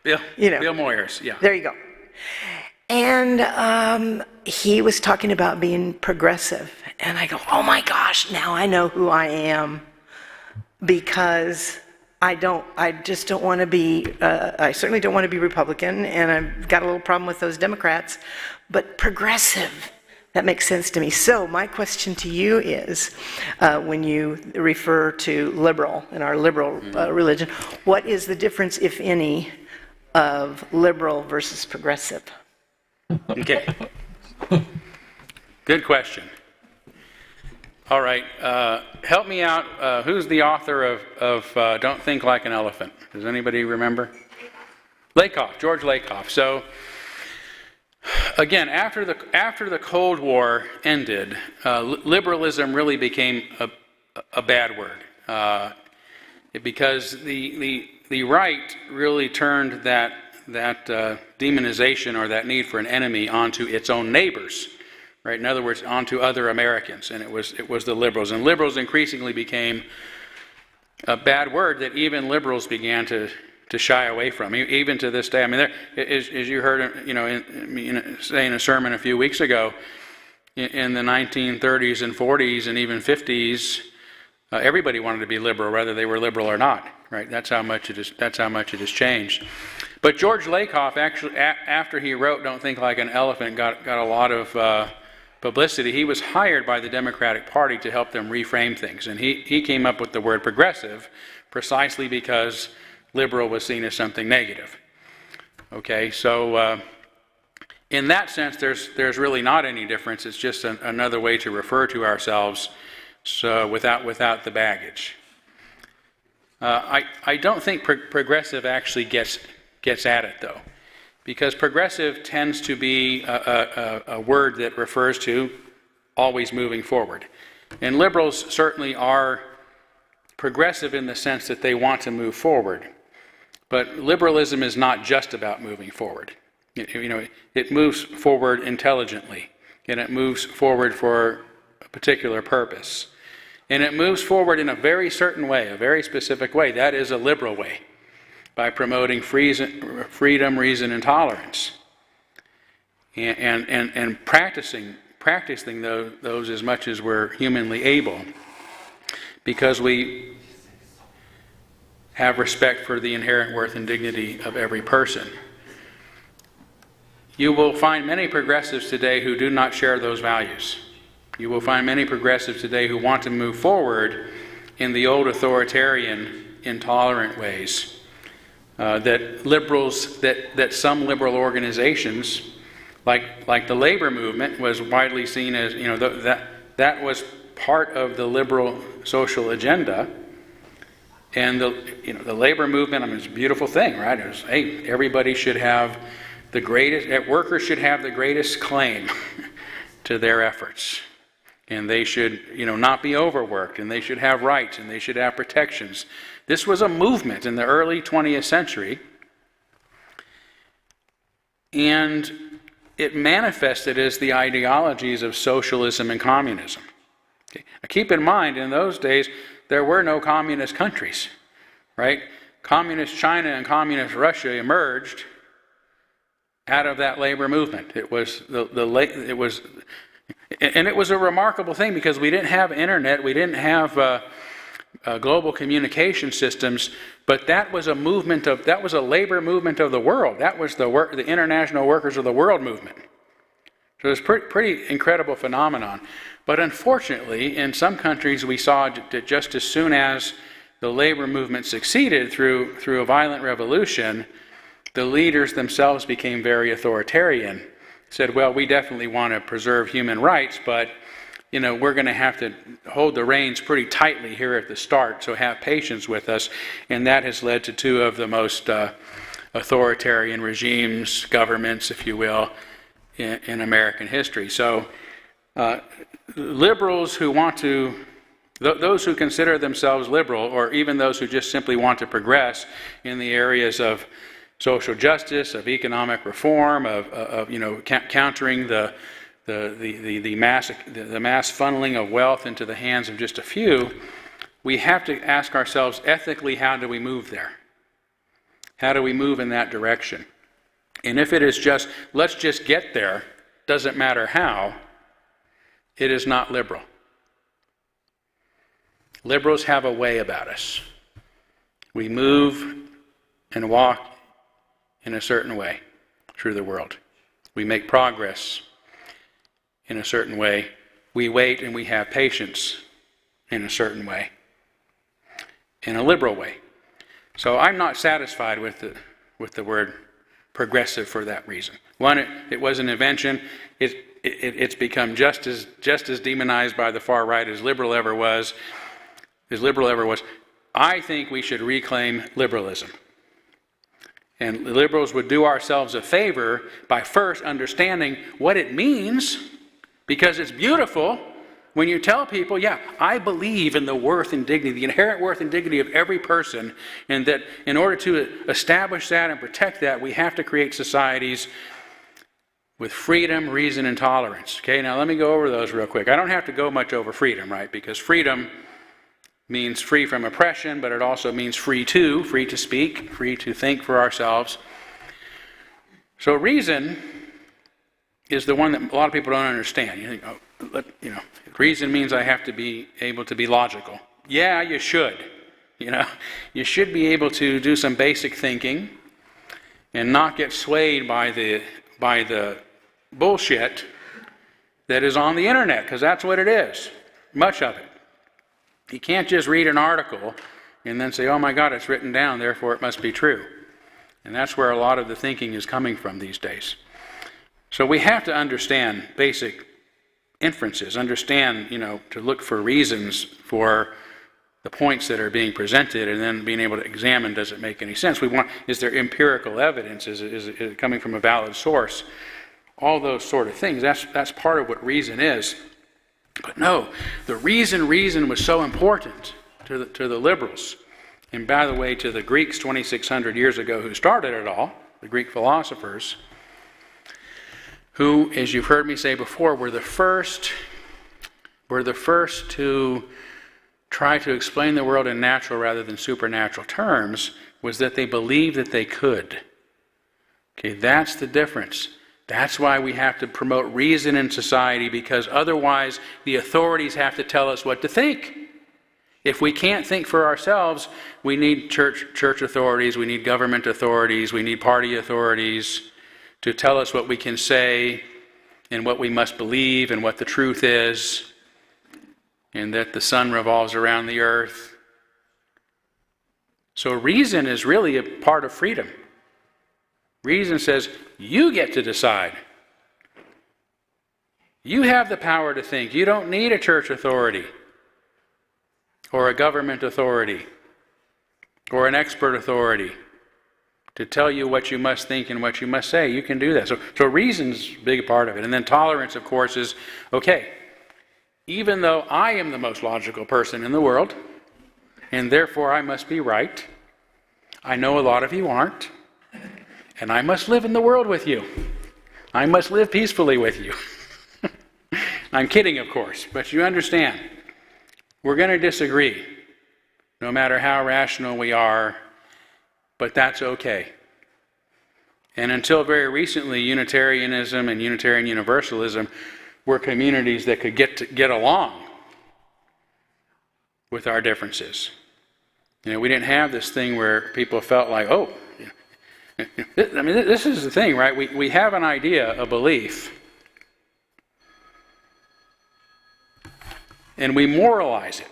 Bill, Bill Moyers, yeah. There you go. And he was talking about being progressive. And I go, oh my gosh, now I know who I am. Because I just don't want to be, I certainly don't want to be Republican, and I've got a little problem with those Democrats, but progressive, that makes sense to me. So my question to you is, when you refer to liberal, in our liberal religion, what is the difference, if any, of liberal versus progressive? Okay. Good question. All right. Help me out. Who's the author of Don't Think Like an Elephant? Does anybody remember? Eklof, George Eklof. So, again, after the Cold War ended, liberalism really became a bad word. Because the right really turned that demonization or that need for an enemy onto its own neighbors, right? In other words, onto other Americans, and it was the liberals. And liberals increasingly became a bad word that even liberals began to shy away from, even to this day. I mean, as you heard, say in a sermon a few weeks ago, in the 1930s and 40s and even 50s. Everybody wanted to be liberal, whether they were liberal or not, right? That's how much it has changed. But George Eklof, actually, after he wrote "Don't Think Like an Elephant," got a lot of publicity. He was hired by the Democratic Party to help them reframe things, and he came up with the word progressive, precisely because liberal was seen as something negative. Okay, so in that sense, there's really not any difference. It's just another way to refer to ourselves. So without the baggage. I don't think progressive actually gets at it, though, because progressive tends to be a word that refers to always moving forward. And liberals certainly are progressive in the sense that they want to move forward. But liberalism is not just about moving forward. It moves forward intelligently, and it moves forward for a particular purpose. And it moves forward in a very certain way, a very specific way. That is a liberal way, by promoting freedom, reason, and tolerance, and practicing those as much as we're humanly able, because we have respect for the inherent worth and dignity of every person. You will find many progressives today who do not share those values. You will find many progressives today who want to move forward in the old authoritarian, intolerant ways that some liberal organizations, like the labor movement, was widely seen as that was part of the liberal social agenda. And the labor movement, I mean, it's a beautiful thing, right? It was, hey, everybody should have the greatest, workers should have the greatest claim to their efforts. And they should, not be overworked, and they should have rights, and they should have protections. This was a movement in the early 20th century, and it manifested as the ideologies of socialism and communism. Okay. Now keep in mind, in those days, there were no communist countries, right? Communist China and communist Russia emerged out of that labor movement. It was and it was a remarkable thing because we didn't have internet, we didn't have global communication systems, but that was a labor movement of the world. That was the International Workers of the World movement. So it's a pretty incredible phenomenon. But unfortunately, in some countries, we saw that just as soon as the labor movement succeeded through a violent revolution, the leaders themselves became very authoritarian. Said, well, we definitely want to preserve human rights, but we're going to have to hold the reins pretty tightly here at the start, so have patience with us. And that has led to two of the most authoritarian regimes, governments, if you will, in American history. So liberals who those who consider themselves liberal, or even those who just simply want to progress in the areas of social justice, of economic reform, of countering the mass funneling of wealth into the hands of just a few, we have to ask ourselves ethically, how do we move there? How do we move in that direction? And if it is just, let's just get there, doesn't matter how, it is not liberal. Liberals have a way about us. We move and walk in a certain way through the world. We make progress in a certain way. We wait and we have patience in a certain way, in a liberal way. So I'm not satisfied with with the word progressive for that reason. One, it was an invention. It's become just as demonized by the far right as liberal ever was. I think we should reclaim liberalism. And liberals would do ourselves a favor by first understanding what it means, because it's beautiful when you tell people, yeah, I believe in the worth and dignity, the inherent worth and dignity of every person, and that in order to establish that and protect that, we have to create societies with freedom, reason, and tolerance. Okay, now let me go over those real quick. I don't have to go much over freedom, right? Because freedom means free from oppression, but it also means free to speak, free to think for ourselves. So reason is the one that a lot of people don't understand. You think, reason means I have to be able to be logical. Yeah, you should. You should be able to do some basic thinking and not get swayed by the bullshit that is on the internet, because that's what it is, much of it. You can't just read an article and then say, oh my God, it's written down, therefore it must be true. And that's where a lot of the thinking is coming from these days. So we have to understand basic inferences, understand, to look for reasons for the points that are being presented, and then being able to examine, does it make any sense? Is there empirical evidence? Is it coming from a valid source? All those sort of things. That's part of what reason is. But no, the reason was so important to the liberals. And by the way, to the Greeks 2,600 years ago who started it all, the Greek philosophers, who, as you've heard me say before, were the first to try to explain the world in natural rather than supernatural terms, was that they believed that they could. Okay, that's the difference. That's why we have to promote reason in society, because otherwise the authorities have to tell us what to think. If we can't think for ourselves, we need church authorities, we need government authorities, we need party authorities to tell us what we can say and what we must believe and what the truth is, and that the sun revolves around the earth. So reason is really a part of freedom. Reason says, you get to decide. You have the power to think. You don't need a church authority or a government authority or an expert authority to tell you what you must think and what you must say. You can do that. So reason's a big part of it. And then tolerance, of course, is, okay, even though I am the most logical person in the world, and therefore I must be right, I know a lot of you aren't, and I must live in the world with you. I must live peacefully with you. I'm kidding, of course, but you understand. We're going to disagree, no matter how rational we are, but that's okay. And until very recently, Unitarianism and Unitarian Universalism were communities that could get along with our differences. We didn't have this thing where people felt like, oh, I mean, this is the thing, right? We have an idea, a belief, and we moralize it.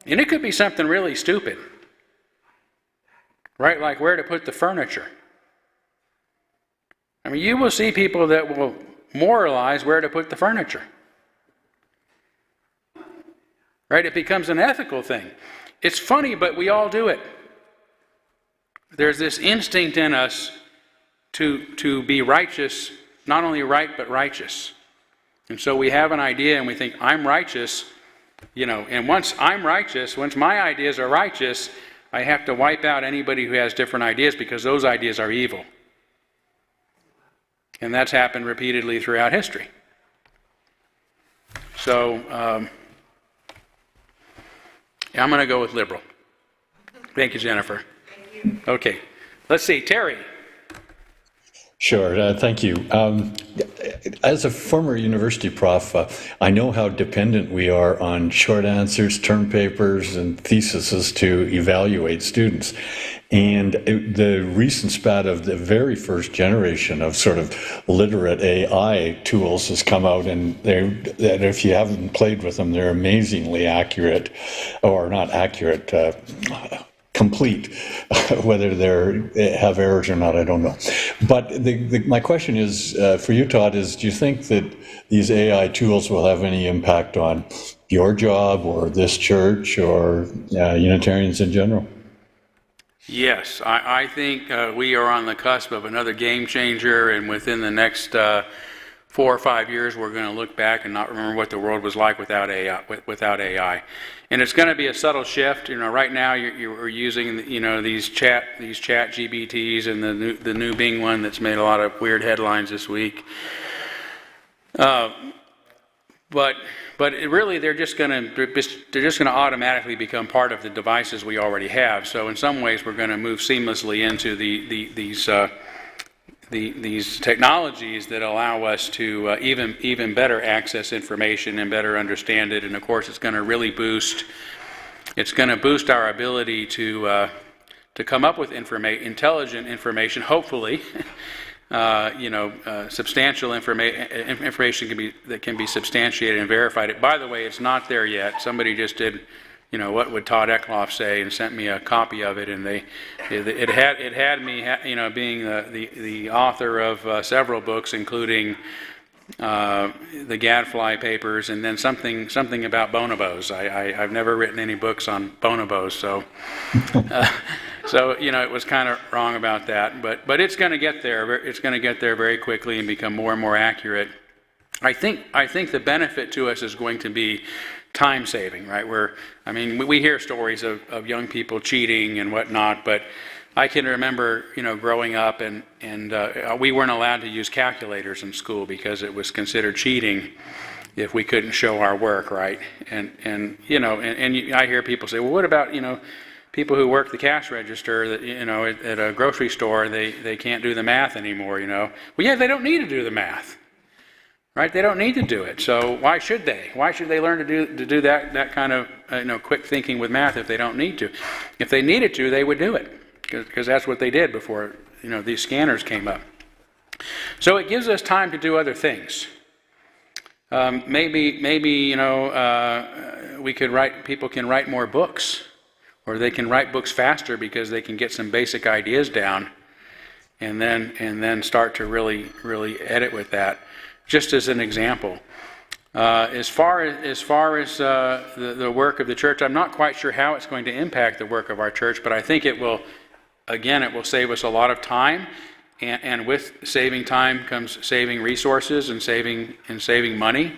And it could be something really stupid, right? Like where to put the furniture. I mean, you will see people that will moralize where to put the furniture. Right? It becomes an ethical thing. It's funny, but we all do it. There's this instinct in us to be righteous, not only right, but righteous. And so we have an idea and we think, I'm righteous, and once I'm righteous, once my ideas are righteous, I have to wipe out anybody who has different ideas because those ideas are evil. And that's happened repeatedly throughout history. So, I'm going to go with liberal. Thank you, Jennifer. Thank you. Okay. Let's see. Terry. Sure. Thank you. As a former university prof, I know how dependent we are on short answers, term papers, and theses to evaluate students. And the recent spat of the very first generation of sort of literate AI tools has come out, and if you haven't played with them, they're amazingly accurate, or not accurate, complete. Whether they have errors or not, I don't know. But my question is, for you, Todd, is do you think that these AI tools will have any impact on your job or this church or Unitarians in general? Yes, I think we are on the cusp of another game changer, and within the next 4 or 5 years, we're going to look back and not remember what the world was like without AI. And it's going to be a subtle shift. Right now you're using these chat GBTs and the new Bing one that's made a lot of weird headlines this week. But really, they're just going to automatically become part of the devices we already have. So in some ways, we're going to move seamlessly into these technologies that allow us to even better access information and better understand it. And of course, it's going to really boost our ability to come up with intelligent information, hopefully. Substantial information that can be substantiated and verified. By the way, it's not there yet. Somebody just did, what would Todd Eklof say, and sent me a copy of it, and it had me, being the author of several books, including the Gadfly papers, and then something about bonobos. I've never written any books on bonobos, so. So it was kind of wrong about that, but it's going to get there. It's going to get there very quickly and become more and more accurate. I think the benefit to us is going to be time saving, right? We hear stories of young people cheating and whatnot, but I can remember growing up and we weren't allowed to use calculators in school because it was considered cheating if we couldn't show our work, right? And I hear people say, well, what about people who work the cash register that at a grocery store, they can't do the math anymore, Well, yeah, they don't need to do the math, right? They don't need to do it. So why should they? Why should they learn to do that kind of quick thinking with math if they don't need to? If they needed to, they would do it because that's what they did before these scanners came up. So it gives us time to do other things. Maybe people can write more books. Or they can write books faster because they can get some basic ideas down and then start to really edit with that. Just as an example. As far as the work of the church, I'm not quite sure how it's going to impact the work of our church, but I think it will save us a lot of time, and with saving time comes saving resources and saving money.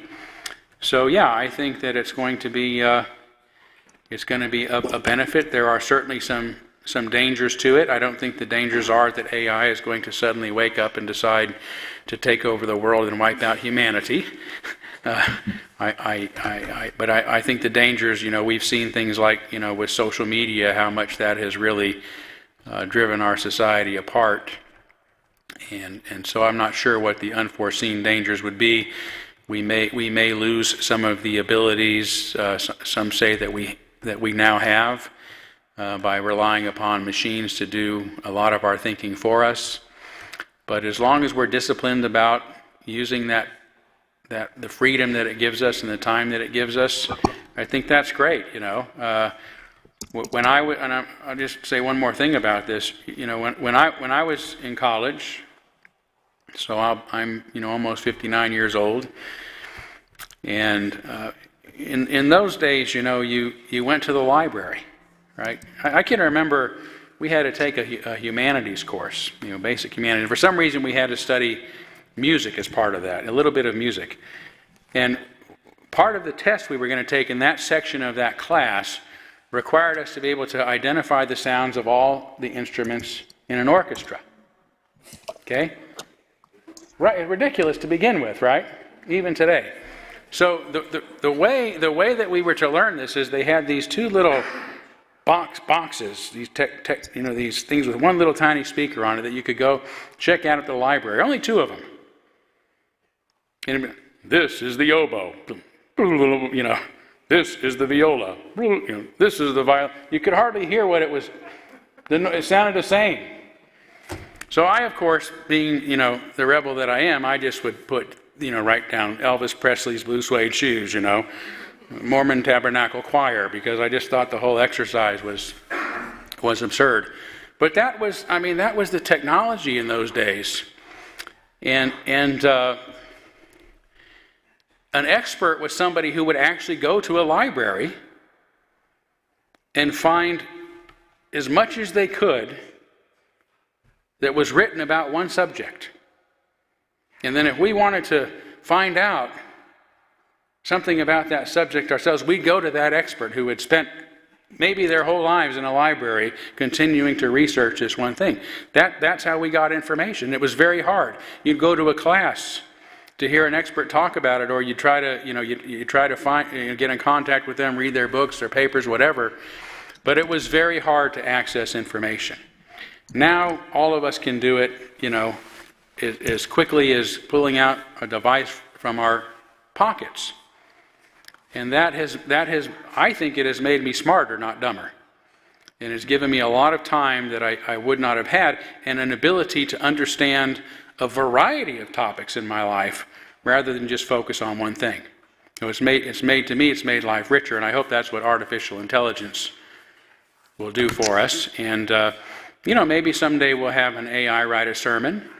So yeah, I think that it's going to be a benefit. There are certainly some dangers to it. I don't think the dangers are that AI is going to suddenly wake up and decide to take over the world and wipe out humanity. But I think the dangers, we've seen things like, with social media, how much that has really driven our society apart. And so I'm not sure what the unforeseen dangers would be. We may lose some of the abilities, some say that we now have by relying upon machines to do a lot of our thinking for us. But as long as we're disciplined about using the freedom that it gives us and the time that it gives us, I think that's great. I'll just say one more thing about this. When I was in college, so I'm almost 59 years old, and in those days, you went to the library, right? I can remember we had to take a humanities course, basic humanities. For some reason, we had to study music as part of that, a little bit of music. And part of the test we were going to take in that section of that class required us to be able to identify the sounds of all the instruments in an orchestra. Okay? Right, ridiculous to begin with, right? Even today. So the way that we were to learn this is they had these two little boxes, these these things with one little tiny speaker on it that you could go check out at the library. Only two of them. And this is the oboe. This is the viola. This is the violin. You could hardly hear what it was. It sounded the same. So I, of course, being the rebel that I am, I just would write down Elvis Presley's Blue Suede Shoes, Mormon Tabernacle Choir, because I just thought the whole exercise was was absurd. But that was the technology in those days. And an expert was somebody who would actually go to a library and find as much as they could that was written about one subject. And then if we wanted to find out something about that subject ourselves, we'd go to that expert who had spent maybe their whole lives in a library continuing to research this one thing. That's how we got information. It was very hard. You'd go to a class to hear an expert talk about it, or you try to find, get in contact with them, read their books, their papers, whatever. But it was very hard to access information. Now all of us can do it, as quickly as pulling out a device from our pockets. And that has, I think it has made me smarter, not dumber. And it's given me a lot of time that I would not have had, and an ability to understand a variety of topics in my life rather than just focus on one thing. So it's made life richer, and I hope that's what artificial intelligence will do for us. And, maybe someday we'll have an AI write a sermon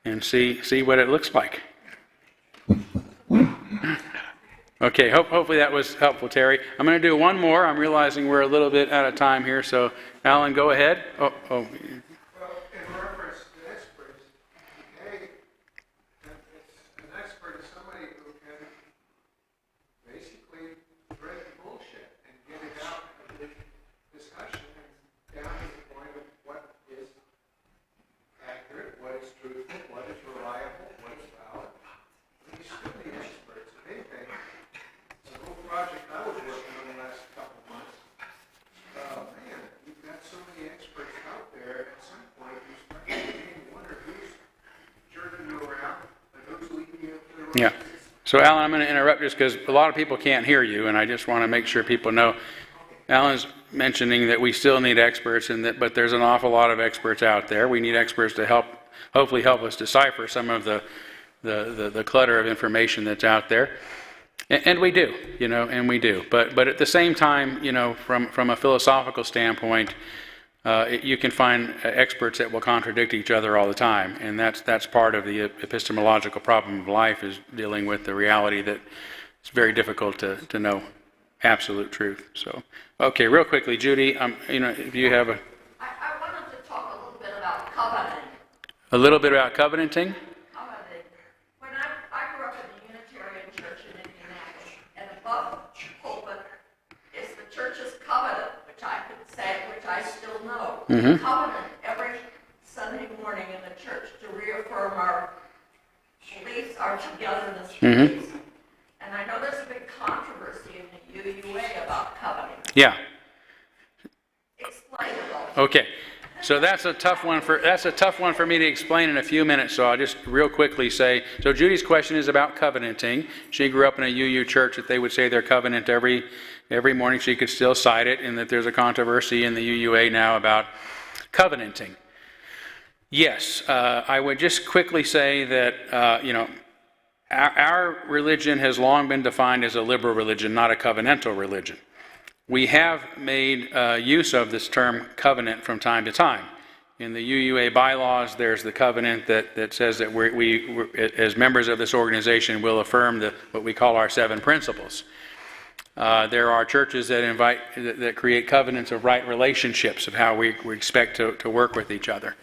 and see what it looks like. Okay, hopefully that was helpful, Terry. I'm going to do one more. I'm realizing we're a little bit out of time here, so Alan, go ahead. Well, in reference to experts, an expert is somebody who can basically thread the bullshit and get it out of the discussion and down to the point of what is accurate, what is truthful, what is reliable, what is valid. These still need experts. If anything, the whole project I was working on the last couple of months, man, you've got so many experts out there, at some point you start to wonder who's jerking you around and who's leading you to the right. Yeah. So Alan, I'm going to interrupt just because a lot of people can't hear you, and I just want to make sure people know. Alan's mentioning that we still need experts, but there's an awful lot of experts out there. We need experts to hopefully help us decipher some of the clutter of information that's out there. And we do, and we do. But at the same time, from a philosophical standpoint, you can find experts that will contradict each other all the time, and that's part of the epistemological problem of life, is dealing with the reality that it's very difficult to know absolute truth. So, okay, real quickly, Judy, if you have I wanted to talk a little bit about covenant. a little bit about covenanting. Covenant. When I grew up in the Unitarian Church in Indianapolis, and above the pulpit is the church's covenant, which I still know. Mm-hmm. Covenant every Sunday morning in the church to reaffirm our beliefs, our togetherness beliefs. Mm-hmm. And I know there's a big controversy in the UUA about covenant. Yeah. Explain it all. Okay. So that's a tough one for me to explain in a few minutes. So I'll just real quickly say. So Judy's question is about covenanting. She grew up in a UU church that they would say their covenant every morning. She could still cite it, and that there's a controversy in the UUA now about covenanting. Yes, I would just quickly say that our religion has long been defined as a liberal religion, not a covenantal religion. We have made use of this term covenant from time to time. In the UUA bylaws, there's the covenant that says that we as members of this organization, will affirm what we call our 7 principles. There are churches that create covenants of right relationships, of how we expect to work with each other.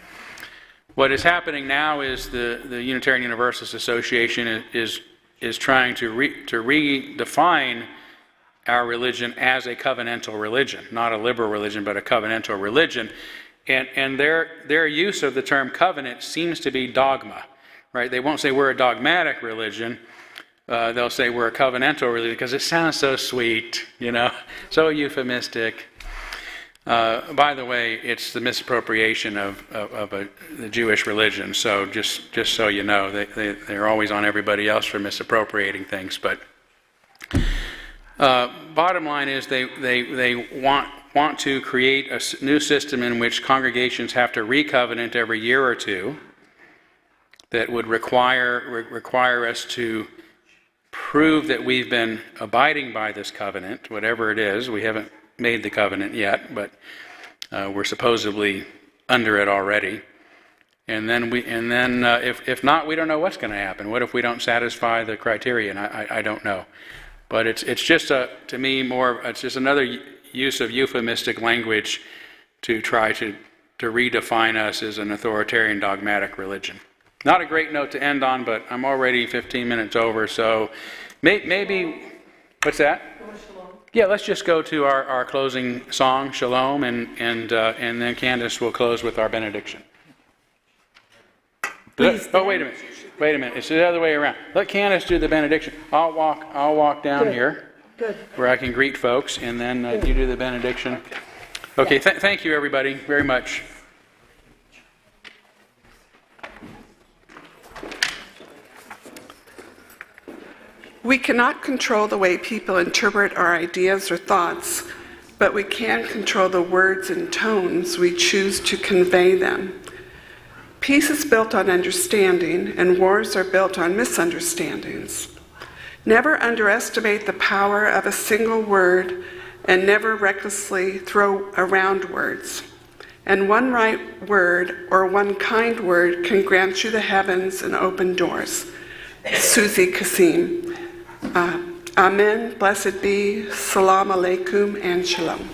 What is happening now is the Unitarian Universalist Association is trying to redefine our religion as a covenantal religion, not a liberal religion, but a covenantal religion. And their use of the term covenant seems to be dogma, right? They won't say we're a dogmatic religion. They'll say we're a covenantal religion because it sounds so sweet, so euphemistic. By the way, it's the misappropriation of the Jewish religion. So just so you know, they're always on everybody else for misappropriating things. But bottom line is they want to create a new system in which congregations have to recovenant every year or two. That would require us to prove that we've been abiding by this covenant, whatever it is. We haven't made the covenant yet, but We're supposedly under it already. And then if not, we don't know what's going to happen. What if we don't satisfy the criterion? I don't know. But it's just to me it's just another use of euphemistic language to try to redefine us as an authoritarian dogmatic religion. Not a great note to end on, but I'm already 15 minutes over, so maybe, what's that? Yeah, let's just go to our closing song, Shalom, and then Candace will close with our benediction. Please Oh, wait a minute. It's the other way around. Let Candace do the benediction. I'll walk down here. Good. Where I can greet folks, and then you do the benediction. Okay, thank you, everybody, very much. We cannot control the way people interpret our ideas or thoughts, but we can control the words and tones we choose to convey them. Peace is built on understanding, and wars are built on misunderstandings. Never underestimate the power of a single word, and never recklessly throw around words. And one right word or one kind word can grant you the heavens and open doors. Susie Kasim. Amen, blessed be, salam alaikum, and shalom.